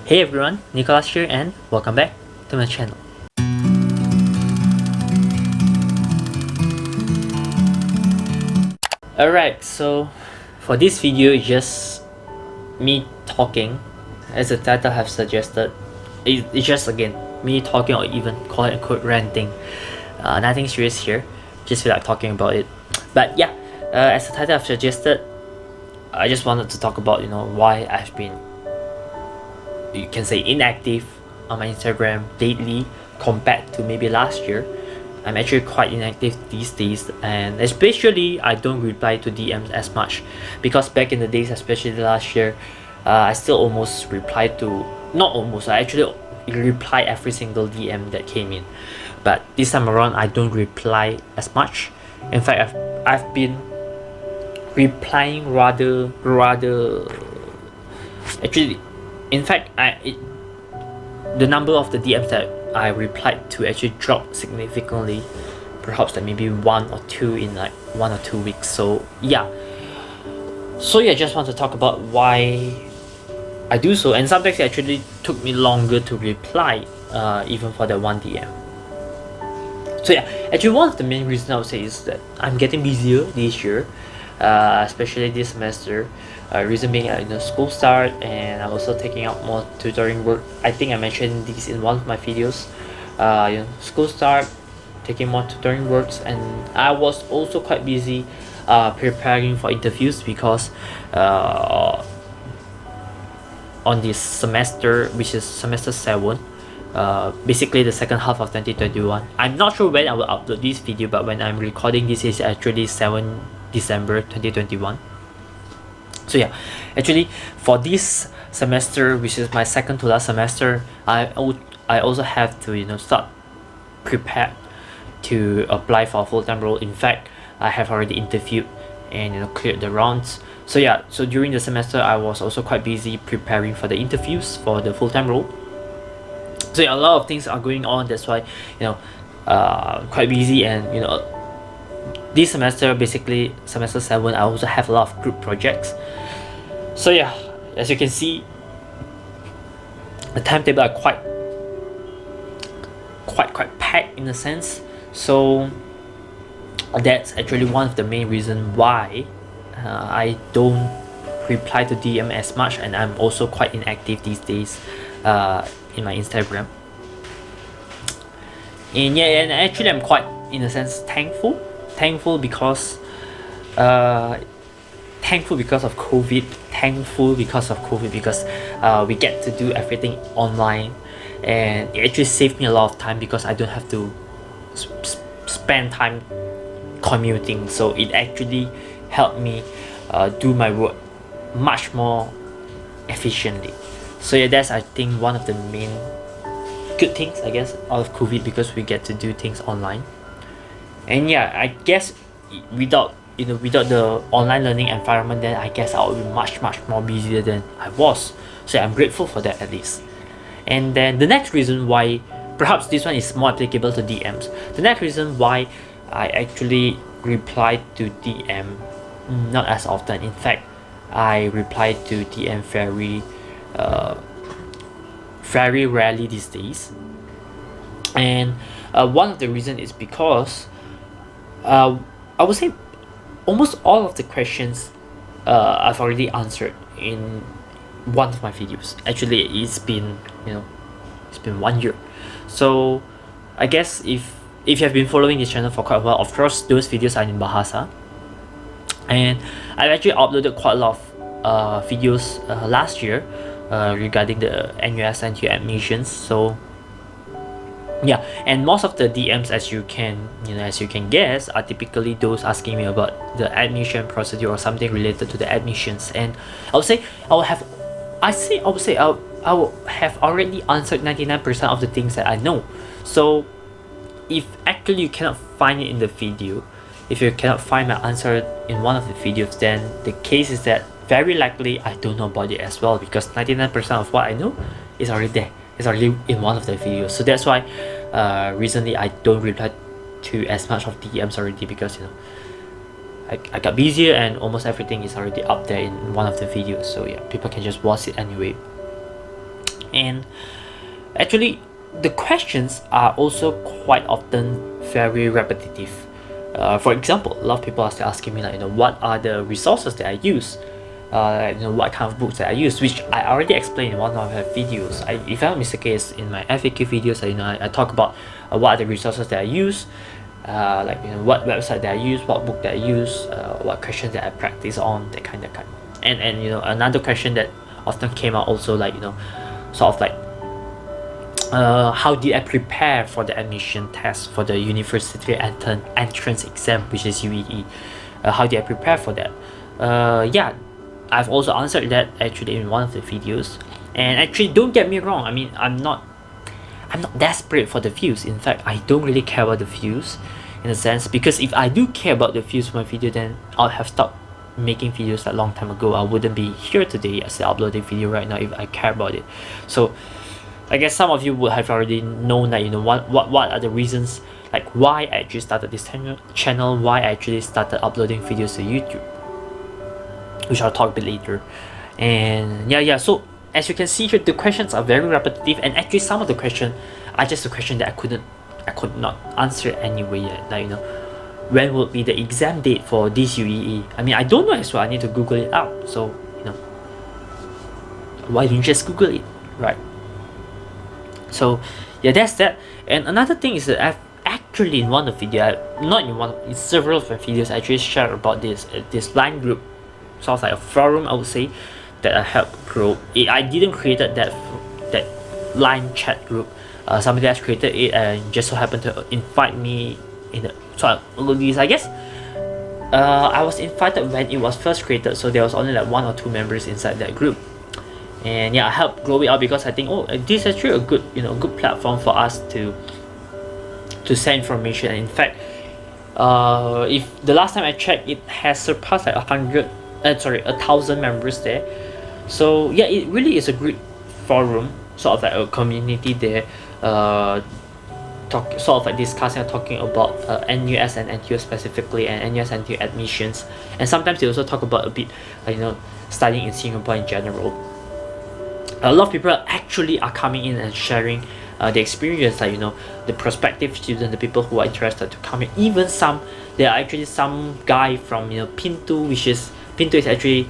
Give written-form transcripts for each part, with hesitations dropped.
Hey everyone, Nicholas here and welcome back to my channel. Alright, so for this video it's just me talking, as the title have suggested. It's just again me talking, or even quote unquote ranting. Nothing serious here, just feel like talking about it. But yeah, as the title have suggested, I just wanted to talk about why I've been, you can say, inactive on my Instagram lately compared to maybe last year. I'm actually quite inactive these days, and especially I don't reply to DMs as much, because back in the days, especially last year, I still almost replied to, not almost, I actually reply every single DM that came in. But this time around I don't reply as much. In fact, I've been replying rather actually, in fact, the number of the DMs that I replied to actually dropped significantly, perhaps like maybe one or two in like 1 or 2 weeks. So yeah, just want to talk about why I do so, and sometimes it actually took me longer to reply, even for that one DM. So yeah, actually one of the main reasons I would say is that I'm getting busier this year, especially this semester. Reason being, school start, and I'm also taking out more tutoring work. I think I mentioned this in one of my videos. School start, taking more tutoring works, and I was also quite busy preparing for interviews, because on this semester, which is semester 7, basically the second half of 2021. I'm not sure when I will upload this video, but when I'm recording this is actually 7 December 2021. So yeah, actually for this semester, which is my second to last semester, I also have to start prepare to apply for a full-time role. In fact, I have already interviewed and cleared the rounds. So yeah, so during the semester I was also quite busy preparing for the interviews for the full-time role. So yeah, a lot of things are going on. That's why quite busy. And this semester, basically semester 7, I also have a lot of group projects. So yeah, as you can see, the timetable are quite packed in a sense. So that's actually one of the main reasons why I don't reply to DM as much, and I'm also quite inactive these days in my Instagram. And yeah, and actually I'm quite, in a sense, thankful because of COVID, because we get to do everything online, and it actually saved me a lot of time, because I don't have to spend time commuting. So it actually helped me do my work much more efficiently. So yeah, that's, I think, one of the main good things, I guess, out of COVID, because we get to do things online. And yeah, I guess without the online learning environment, then I guess I would be much more busier than I was. So I'm grateful for that, at least. And then the next reason why, perhaps this one is more applicable to DMs, the next reason why I actually reply to DM not as often. In fact, I reply to DM very rarely these days. And one of the reasons is because I would say almost all of the questions I've already answered in one of my videos. Actually, it's been 1 year. So I guess if you have been following this channel for quite a while, of course those videos are in Bahasa, and I've actually uploaded quite a lot of videos last year regarding the NUS and NTU admissions. So yeah, and most of the DMs, as you can guess, are typically those asking me about the admission procedure or something related to the admissions. And I would say I will have already answered 99% of the things that I know. So if actually you cannot find it in the video, if you cannot find my answer in one of the videos, then the case is that very likely I don't know about it as well, because 99% of what I know is already there. It's already in one of the videos. So that's why recently I don't reply to as much of DMs already, because I got busier, and almost everything is already up there in one of the videos. So yeah, people can just watch it anyway. And actually, the questions are also quite often very repetitive. For example, a lot of people are still asking me, like, what are the resources that I use? What kind of books that I use, which I already explained in one of my videos. If I'm not mistaken, it's in my FAQ videos. I talk about what are the resources that I use, what website that I use, what book that I use, what questions that I practice on, that kind. And another question that often came out also, sort of like, how did I prepare for the admission test for the university entrance exam, which is UEE? How did I prepare for that? Yeah, I've also answered that actually in one of the videos. And actually, don't get me wrong, I mean, I'm not desperate for the views. In fact, I don't really care about the views, in a sense, because if I do care about the views for my video, then I'll have stopped making videos a long time ago. I wouldn't be here today as I uploading video right now if I care about it. So I guess some of you would have already known that, what are the reasons, like why I actually started this channel, why I actually started uploading videos to YouTube, which I'll talk a bit later. And so as you can see here, the questions are very repetitive, and actually some of the questions are just a question that I could not answer anyway yet. When will be the exam date for this UEE? I mean, I don't know as well. I need to Google it out. So why don't you just Google it, right? So yeah, that's that. And another thing is that I've actually in one of the videos, in several of my videos, I actually shared about this line group, sort of like a forum, I would say, that I helped grow. I didn't create that line chat group. Somebody else created it and just so happened to invite me in the. So I guess I was invited when it was first created, so there was only like 1 or 2 members inside that group. And yeah, I helped grow it out because I think, this is actually a good platform for us to send information. And in fact, if the last time I checked, it has surpassed like 1,000 members there. So yeah, it really is a great forum, sort of like a community there, discussing and talking about NUS and NTU specifically, and NUS and NTU admissions. And sometimes they also talk about a bit, studying in Singapore in general. A lot of people actually are coming in and sharing the experience, the prospective students, the people who are interested to come in. Even there are actually some guy from Pintu, Pintu is actually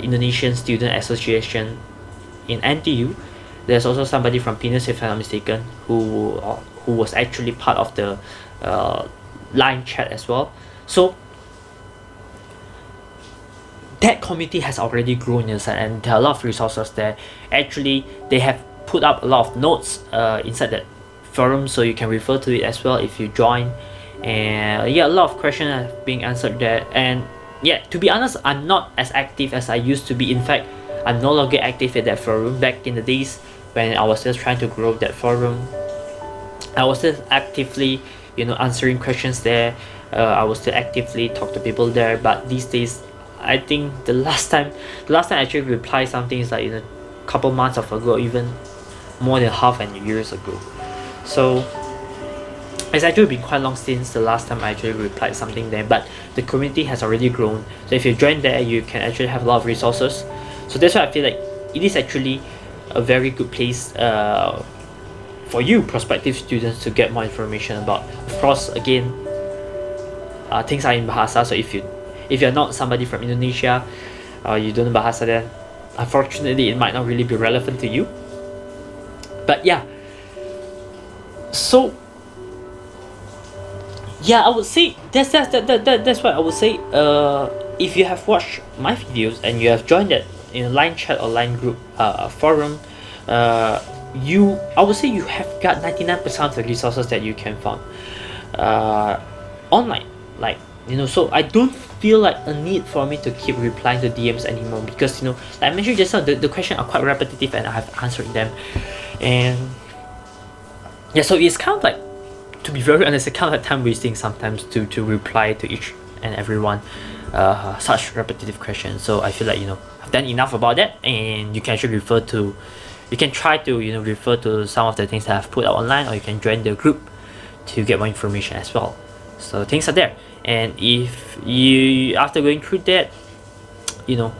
Indonesian Student Association in NTU. There's also somebody from Pinus, if I'm not mistaken, who was actually part of the line chat as well. So that community has already grown inside, and there are a lot of resources there. Actually, they have put up a lot of notes inside that forum, so you can refer to it as well if you join. And yeah, a lot of questions are being answered there. And yeah, to be honest, I'm not as active as I used to be. In fact, I'm no longer active at that forum. Back in the days when I was still trying to grow that forum, I was still actively answering questions there. I was still actively talk to people there. But these days, I think the last time I actually replied something is like a couple months ago, even more than half a years ago. So it's actually been quite long since the last time I actually replied something there. But the community has already grown, so if you join there, you can actually have a lot of resources. So that's why I feel like it is actually a very good place for you prospective students to get more information about. Of course, again, things are in Bahasa, so if you're not somebody from Indonesia, you don't know Bahasa, then unfortunately it might not really be relevant to you. But yeah, so yeah, I would say that's what I would say. If you have watched my videos and you have joined that in a line chat or line group forum, I would say you have got 99% of the resources that you can find online. So I don't feel like a need for me to keep replying to DMs anymore, because like I mentioned just now, the questions are quite repetitive and I have answered them. And yeah, so it's kind of like, to be very honest, it's kind of like time wasting sometimes to reply to each and everyone such repetitive questions. So I feel like I've done enough about that, and you can actually try to refer to some of the things that I've put out online, or you can join the group to get more information as well. So things are there. And if you, after going through that, you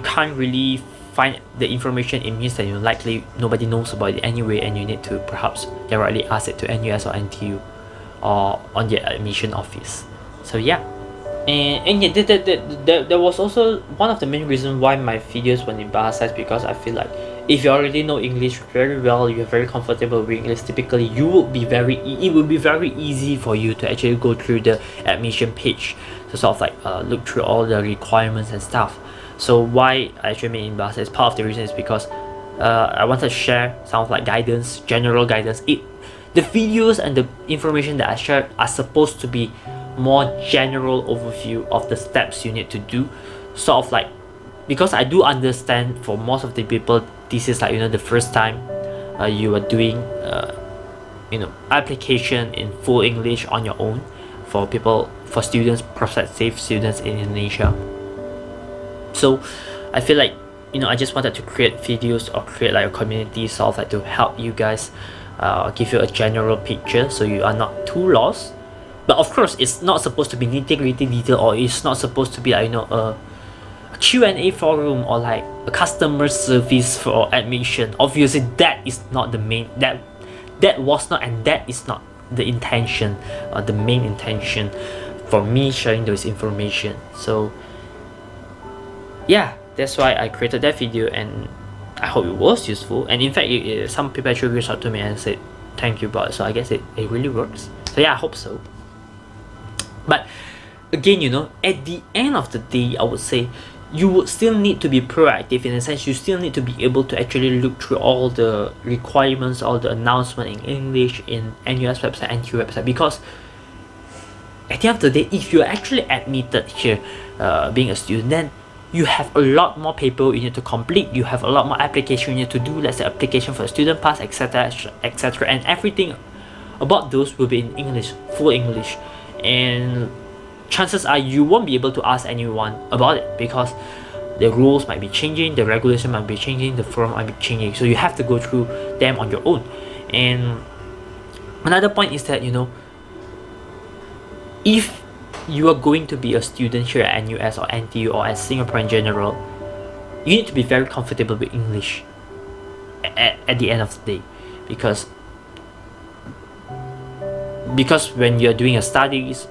can't really find the information, it means that likely nobody knows about it anyway, and you need to perhaps directly ask it to NUS or NTU or on the admission office. So yeah. And yeah, that was also one of the main reasons why my videos went in Bahasa, because I feel like if you already know English very well, you're very comfortable with English, typically it would be very easy for you to actually go through the admission page to sort of like look through all the requirements and stuff. So why I actually made in Bahasa is part of the reason is because I wanted to share some of like guidance, general guidance. The videos and the information that I shared are supposed to be more general overview of the steps you need to do, sort of like, because I do understand for most of the people this is like the first time you are doing application in full English on your own for students, prospective students in Indonesia. So I feel like I just wanted to create videos or create like a community sort of like to help you guys, give you a general picture so you are not too lost. But of course, it's not supposed to be nitty-gritty detail, or it's not supposed to be like a Q&A forum or like a customer service for admission. Obviously, that is not the main. That was not, and that is not the intention, the main intention for me sharing those information. So yeah, that's why I created that video, and I hope it was useful. And in fact, some people actually reached out to me and said thank you, but so I guess it really works. So yeah, I hope so. But again, at the end of the day, I would say you would still need to be proactive, in a sense. You still need to be able to actually look through all the requirements, all the announcement in English in NUS website, NTU website, because at the end of the day, if you're actually admitted here being a student, then you have a lot more paper you need to complete, you have a lot more application you need to do, let's say application for a student pass, etc, etc, and everything about those will be in English, full English. And chances are you won't be able to ask anyone about it, because the rules might be changing, the regulation might be changing, the form might be changing, so you have to go through them on your own. And another point is that if you are going to be a student here at NUS or NTU or at Singapore in general, you need to be very comfortable with English at the end of the day, because when you're doing your studies,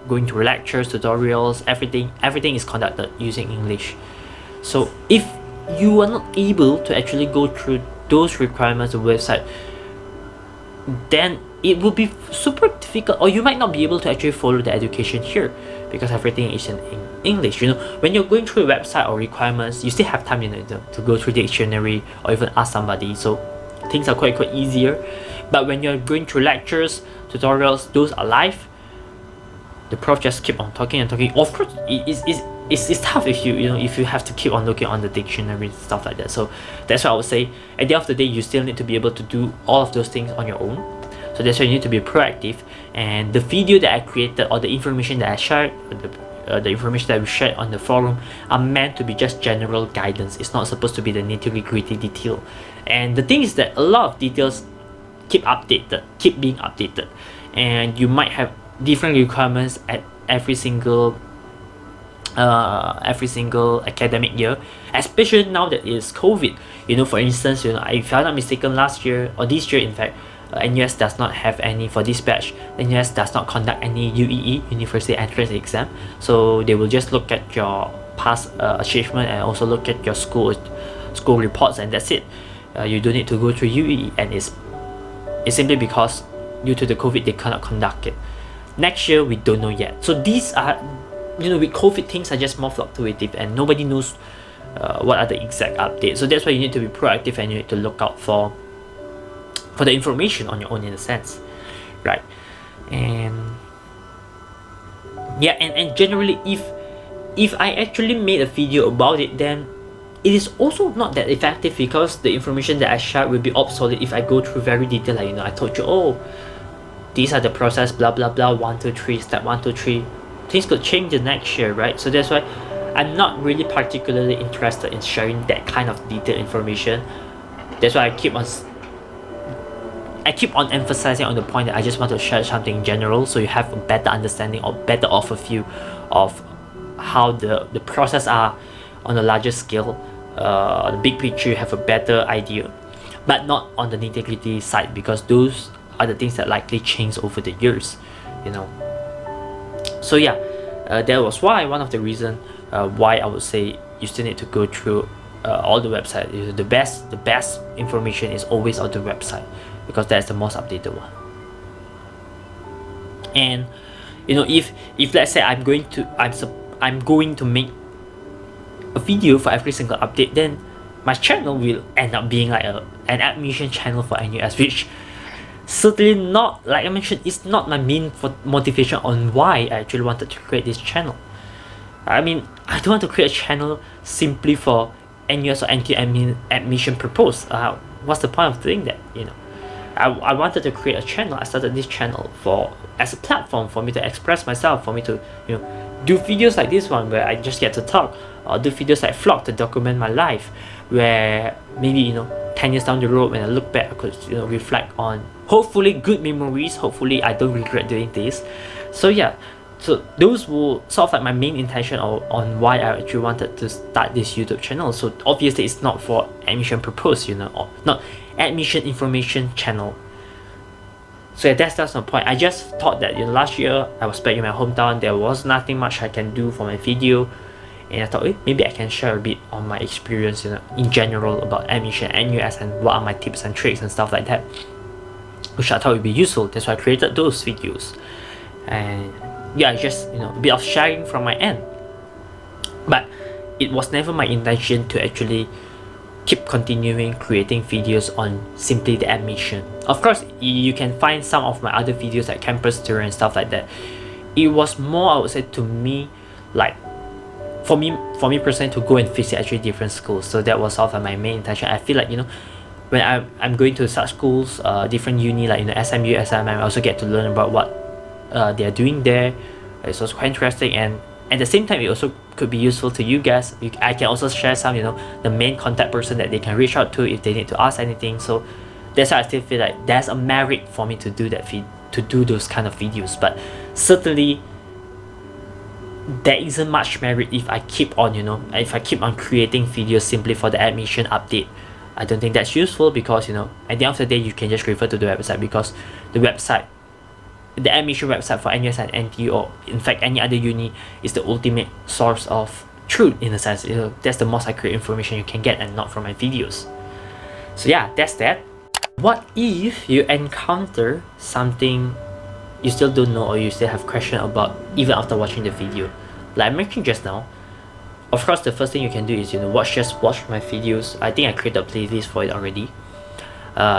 going to lectures, tutorials, everything is conducted using English. So if you are not able to actually go through those requirements of the website, then it will be super difficult, or you might not be able to actually follow the education here, because everything is in English. When you're going through a website or requirements, you still have time to go through the dictionary or even ask somebody, so things are quite easier. But when you're going through lectures, tutorials, those are live, the prof just keep on talking and talking. Of course, it's tough if you have to keep on looking on the dictionary and stuff like that. So that's why I would say at the end of the day, you still need to be able to do all of those things on your own. So that's why you need to be proactive. And the video that I created, or the information that I shared, the information that we shared on the forum, are meant to be just general guidance. It's not supposed to be the nitty-gritty detail. And the thing is that a lot of details keep being updated, and you might have different requirements at every single academic year, especially now that it's COVID. For instance, if I'm not mistaken, last year or this year, in fact, NUS does not have any, for this batch, NUS does not conduct any UEE, University Entrance Exam. So they will just look at your past achievement and also look at your school reports, and that's it. You don't need to go through UEE, and it's simply because due to the COVID they cannot conduct it. Next year we don't know yet. So these are, with COVID, things are just more fluctuative, and nobody knows what are the exact updates. So that's why you need to be proactive, and you need to look out for the information on your own, in a sense, right? And yeah, and generally, if I actually made a video about it, then it is also not that effective, because the information that I shared will be obsolete if I go through very detailed, like I told you, these are the process, blah blah blah, 1 2 3, step 1 2 3. Things could change the next year, right? So that's why I'm not really particularly interested in sharing that kind of detailed information. That's why I keep on emphasizing on the point that I just want to share something general, so you have a better understanding or better overview of how the process are on a larger scale the big picture, you have a better idea, but not on the nitty-gritty side, because those are the things that likely change over the years, you know. So yeah, that was why one of the reason why I would say you still need to go through all the website. The best information is always on the website, because that's the most updated one. And you know, if let's say I'm going to make a video for every single update, then my channel will end up being like an admission channel for NUS, which certainly not, like I mentioned, it's not my main motivation on why I actually wanted to create this channel. I mean, I don't want to create a channel simply for NUS or NT admission purpose. What's the point of doing that, you know? I wanted to create a channel. I started this channel as a platform for me to express myself, for me to, you know, do videos like this one where I just get to talk, or do videos like vlog to document my life, where maybe, you know, 10 years down the road when I look back, I could, you know, reflect on hopefully good memories. Hopefully I don't regret doing this. So yeah, so those were sort of like my main intention on why I actually wanted to start this YouTube channel. So obviously it's not for admission purpose, you know, or not admission information channel. So yeah, that's my point. I just thought that, you know, last year I was back in my hometown, there was nothing much I can do for my video, and I thought, maybe I can share a bit on my experience, you know, in general about admission, NUS, and what are my tips and tricks and stuff like that, which I thought would be useful. That's why I created those videos. And yeah, just, you know, a bit of sharing from my end. But it was never my intention to actually keep continuing creating videos on simply the admission. Of course, you can find some of my other videos like campus tour and stuff like that. It was more, I would say, to me, like for me personally, to go and visit actually different schools. So that was sort of my main intention. I feel like, you know, when I'm going to such schools, different uni like, you know, SMU, SMM, I also get to learn about what they're doing there. It's also quite interesting, and at the same time it also could be useful to you guys. I can also share some, you know, the main contact person that they can reach out to if they need to ask anything. So that's why I still feel like there's a merit for me to do that to do those kind of videos. But certainly there isn't much merit if I keep on, you know, if I keep on creating videos simply for the admission update. I don't think that's useful, because, you know, at the end of the day you can just refer to the website, because the admission website for NUS and NTU, or in fact any other uni, is the ultimate source of truth, in a sense. You know, that's the most accurate information you can get, and not from my videos. So yeah, that's that. What if you encounter something you still don't know, or you still have question about even after watching the video? Like I mentioned just now, of course the first thing you can do is, you know, just watch my videos. I think I created a playlist for it already.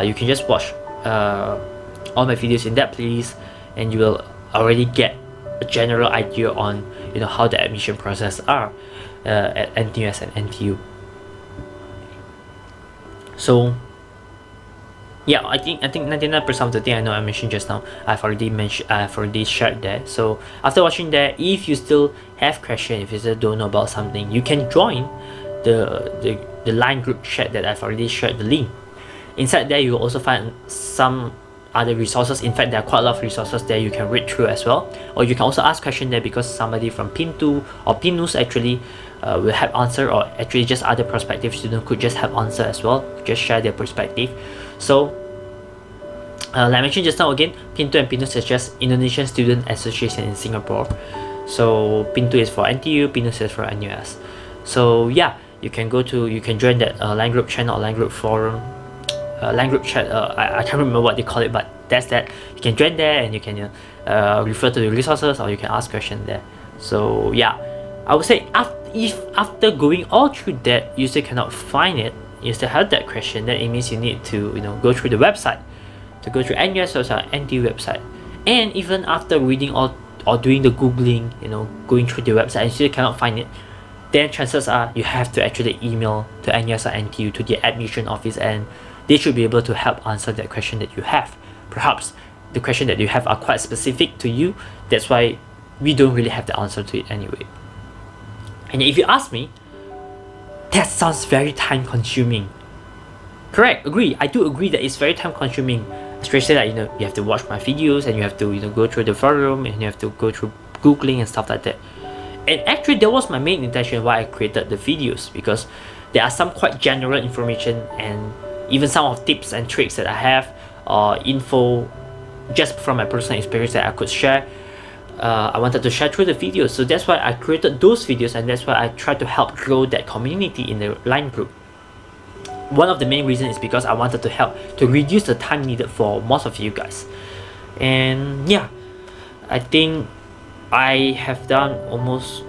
You can just watch all my videos in that playlist, and you will already get a general idea on, you know, how the admission process are at NTUS and NTU. So yeah, I think 99% of the thing I know I mentioned just now, I've already shared that. So after watching that, if you still have question, if you still don't know about something, you can join the line group chat that I've already shared the link. Inside there you will also find some other resources. In fact, there are quite a lot of resources there you can read through as well, or you can also ask question there, because somebody from Pintu or Pinus actually will help answer, or actually just other prospective students could just help answer as well, just share their perspective. So like I mentioned just now, again, Pintu and Pinus is just Indonesian Student Association in Singapore. So Pintu is for NTU, Pinus is for NUS. So yeah, you can join that line group channel, or line group forum, line group chat. I can't remember what they call it, but that's that. You can join there, and you can refer to the resources, or you can ask questions there. So yeah, I would say if after going all through that you still cannot find it, you still have that question, then it means you need to, you know, go through the website, to go through NUS website, NTU website. And even after reading all or doing the googling, you know, going through the website, and you still cannot find it, then chances are you have to actually email to NUS or NTU, to the admission office, and they should be able to help answer that question that you have. Perhaps the question that you have are quite specific to you, that's why we don't really have the answer to it anyway. And if you ask me, that sounds very time consuming. Correct, agree. I do agree that it's very time consuming, especially that, you know, you have to watch my videos, and you have to, you know, go through the forum, and you have to go through googling and stuff like that. And actually that was my main intention why I created the videos, because there are some quite general information and even some of tips and tricks that I have, or info just from my personal experience that I could share. I wanted to share through the videos, so that's why I created those videos, and that's why I try to help grow that community in the line group. One of the main reasons is because I wanted to help to reduce the time needed for most of you guys. And yeah, I think I have shared almost,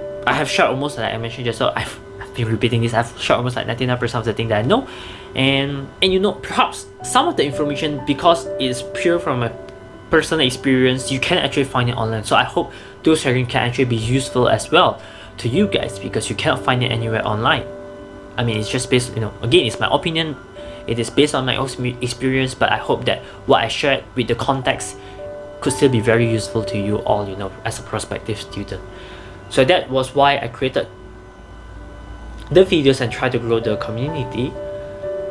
like I mentioned just so, I've been repeating this, I've shared almost like 99% of the thing that I know. And you know, perhaps some of the information, because it's pure from a personal experience, you can actually find it online. So I hope those sharing can actually be useful as well to you guys, because you cannot find it anywhere online. I mean, it's just based, you know, again, it's my opinion, it is based on my own experience, but I hope that what I shared with the context could still be very useful to you all, you know, as a prospective student. So that was why I created the videos and try to grow the community.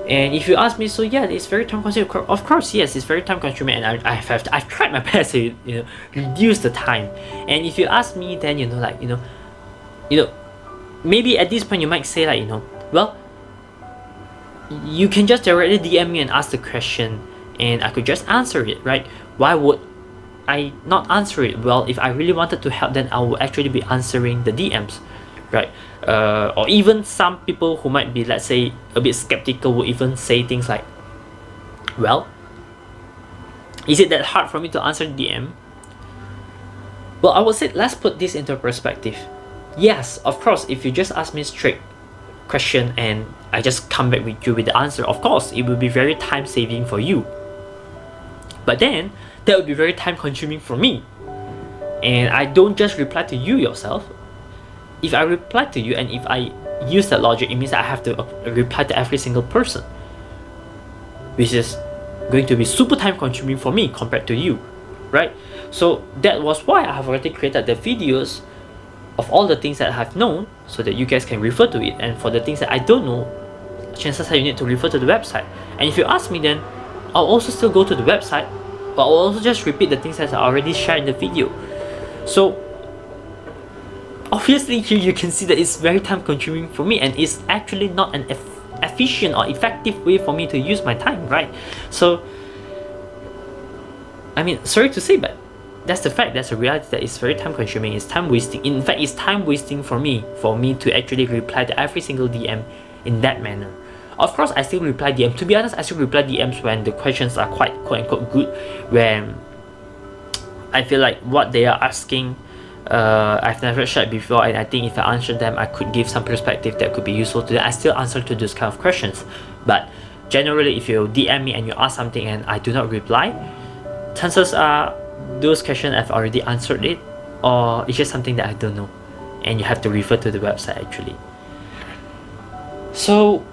And if you ask me, so yeah, it's very time consuming. Of course, yes, it's very time consuming, and I've tried my best to, you know, reduce the time. And if you ask me, then you know, like, you know, maybe at this point you might say, like, you know, well, you can just directly DM me and ask the question, and I could just answer it, right? Why would I not answer it? Well, if I really wanted to help, then I would actually be answering the DMs, right? Or even some people who might be, let's say, a bit skeptical would even say things like, well, is it that hard for me to answer DM? Well, I would say, let's put this into perspective. Yes, of course, if you just ask me straight question and I just come back with you with the answer, of course, it will be very time saving for you. But then, that would be very time consuming for me. And I don't just reply to you yourself. If I reply to you, and if I use that logic, it means that I have to reply to every single person, which is going to be super time consuming for me compared to you, right? So that was why I have already created the videos of all the things that I have known, so that you guys can refer to it. And for the things that I don't know, chances are you need to refer to the website. And if you ask me, then I'll also still go to the website, but I'll also just repeat the things that I already shared in the video. So obviously here you can see that it's very time consuming for me, and it's actually not an efficient or effective way for me to use my time, right? So I mean, sorry to say, but that's the fact, that's a reality, that it's very time consuming, it's time wasting. In fact, it's time wasting for me to actually reply to every single DM in that manner. Of course, I still reply DM. To be honest, I still reply DMs when the questions are quite quote-unquote good, when I feel like what they are asking I've never shared before, and I think if I answer them, I could give some perspective that could be useful to them. I still answer to those kind of questions. But generally, if you DM me and you ask something and I do not reply, chances are those questions I've already answered it, or it's just something that I don't know, and you have to refer to the website actually. So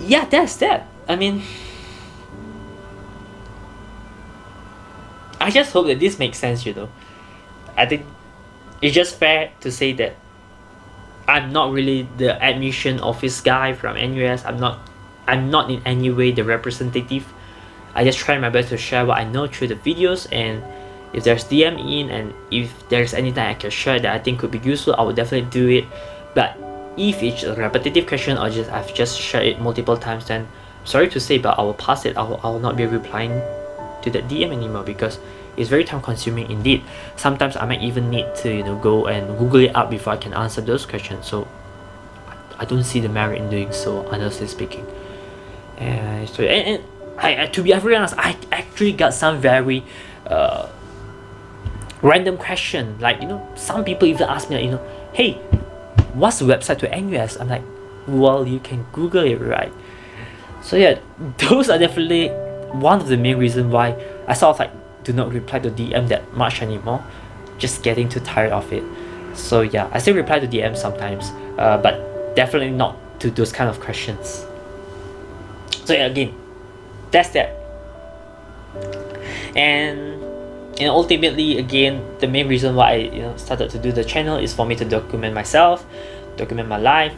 yeah, that's that. I mean, I just hope that this makes sense, you know. I think it's just fair to say that I'm not really the admission office guy from NUS. I'm not in any way the representative. I just try my best to share what I know through the videos, and if there's DM in, and if there's anything I can share that I think could be useful, I will definitely do it. But if it's a repetitive question, or I've just shared it multiple times, then sorry to say, but I will pass it. I will not be replying to that DM anymore, because it's very time consuming indeed. Sometimes I might even need to, you know, go and Google it up before I can answer those questions. So I don't see the merit in doing so, honestly speaking. And so, and I to be very honest, I actually got some very random question. Like, you know, some people even ask me, like, you know, hey, what's the website to NUS? I'm like, well, you can Google it, right? So yeah, those are definitely one of the main reasons why I sort of like do not reply to DM that much anymore. Just getting too tired of it. So yeah, I still reply to DM sometimes, but definitely not to those kind of questions. So yeah, again, that's that. And ultimately, again, the main reason why I started to do the channel is for me to document myself, document my life,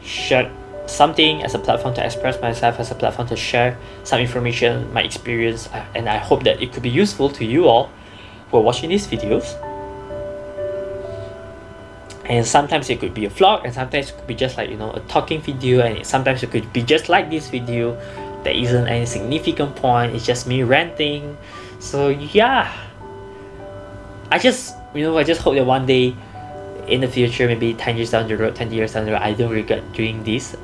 share something as a platform to express myself, as a platform to share some information, my experience, and I hope that it could be useful to you all who are watching these videos. And sometimes it could be a vlog, and sometimes it could be just like, you know, a talking video, and sometimes it could be just like this video. There isn't any significant point, it's just me ranting. So yeah, I just hope that one day in the future, maybe 10 years down the road, 20 years down the road, I don't regret doing this.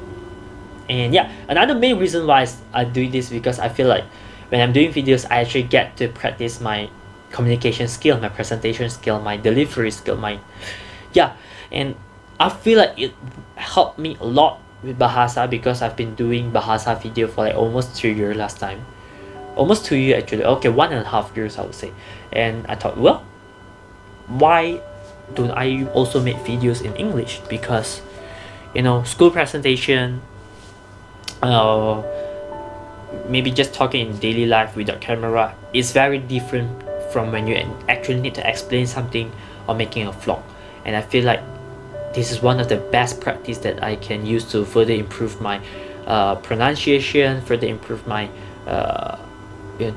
And yeah, another main reason why I do this, because I feel like when I'm doing videos, I actually get to practice my communication skill, my presentation skill, my delivery skill, and I feel like it helped me a lot with Bahasa, because I've been doing Bahasa video for like almost 2 years last time. Almost 2 years actually. Okay, 1.5 years I would say. And I thought, well, why don't I also make videos in English? Because, you know, school presentation, maybe just talking in daily life without camera is very different from when you actually need to explain something or making a vlog. And I feel like this is one of the best practice that I can use to further improve my pronunciation, further improve my you know,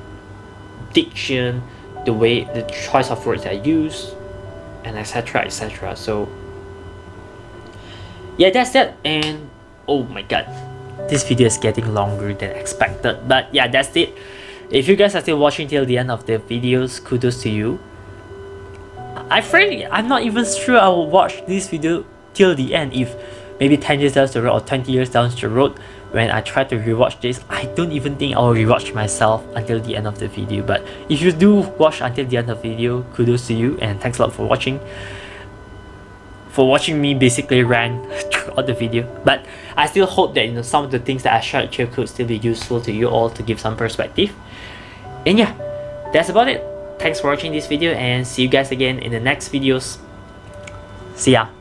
diction, the choice of words I use, and etc, etc. So yeah, that's that. And oh my god, this video is getting longer than expected, but yeah, that's it. If you guys are still watching till the end of the videos, kudos to you. I'm not even sure I will watch this video till the end. If maybe 10 years down the road or 20 years down the road, when I try to rewatch this, I don't even think I will rewatch myself until the end of the video. But if you do watch until the end of the video, kudos to you, and thanks a lot for watching. For watching me basically rant throughout the video. But I still hope that, you know, some of the things that I shared here could still be useful to you all, to give some perspective. And yeah, that's about it. Thanks for watching this video, and see you guys again in the next videos. See ya.